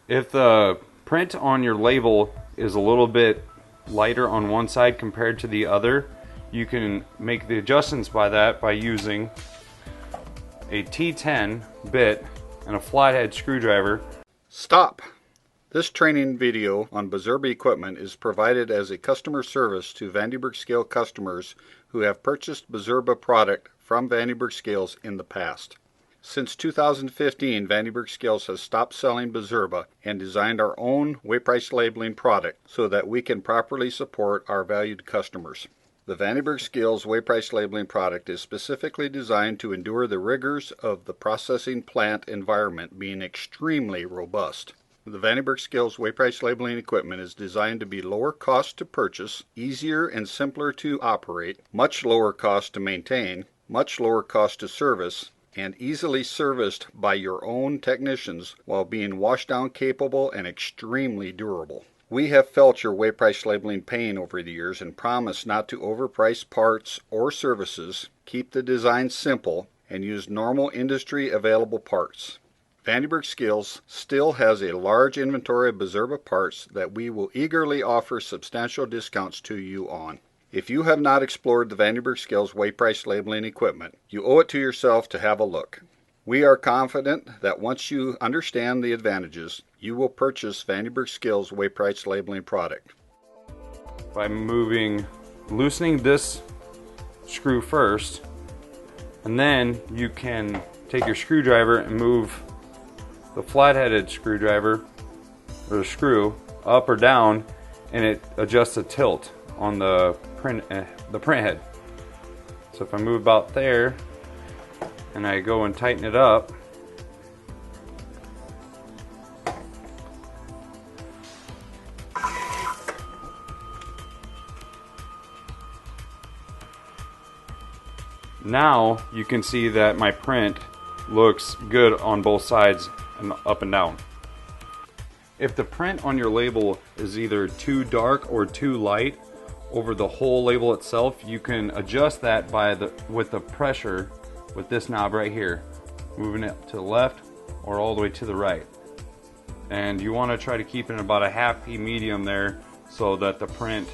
If the print on your label is a little bit lighter on one side compared to the other, you can make the adjustments by that by using a T10 bit and a flathead screwdriver. Stop! This training video on Bizerba equipment is provided as a customer service to Vande scale customers who have purchased Bizerba product from Vande scales in the past. Since 2015, Vande scales has stopped selling Bizerba and designed our own weight price labeling product so that we can properly support our valued customers. The Vande scales weight price labeling product is specifically designed to endure the rigors of the processing plant environment, being extremely robust. The Vande scales weight price labeling equipment is designed to be lower cost to purchase, easier and simpler to operate, much lower cost to maintain, much lower cost to service, and easily serviced by your own technicians while being washdown capable and extremely durable. We have felt your weight price labeling pain over the years and promise not to overprice parts or services, keep the design simple, and use normal industry available parts. Vande Scales still has a large inventory of Bizerba parts that we will eagerly offer substantial discounts to you on. If you have not explored the Vande Scales weight price labeling equipment, you owe it to yourself to have a look. We are confident that once you understand the advantages, you will purchase Vande Scales weight price labeling product. By loosening this screw first, and then you can take your screwdriver and move the flat-headed screwdriver or the screw up or down, and it adjusts the tilt on the print head. So if I move about there and I go and tighten it up, now you can see that my print looks good on both sides and up and down. If the print on your label is either too dark or too light over the whole label itself, you can adjust that with the pressure with this knob right here, moving it to the left or all the way to the right. And you want to try to keep it in about a half P medium there so that the print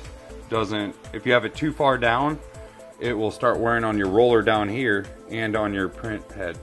doesn't, if you have it too far down, it will start wearing on your roller down here and on your print head.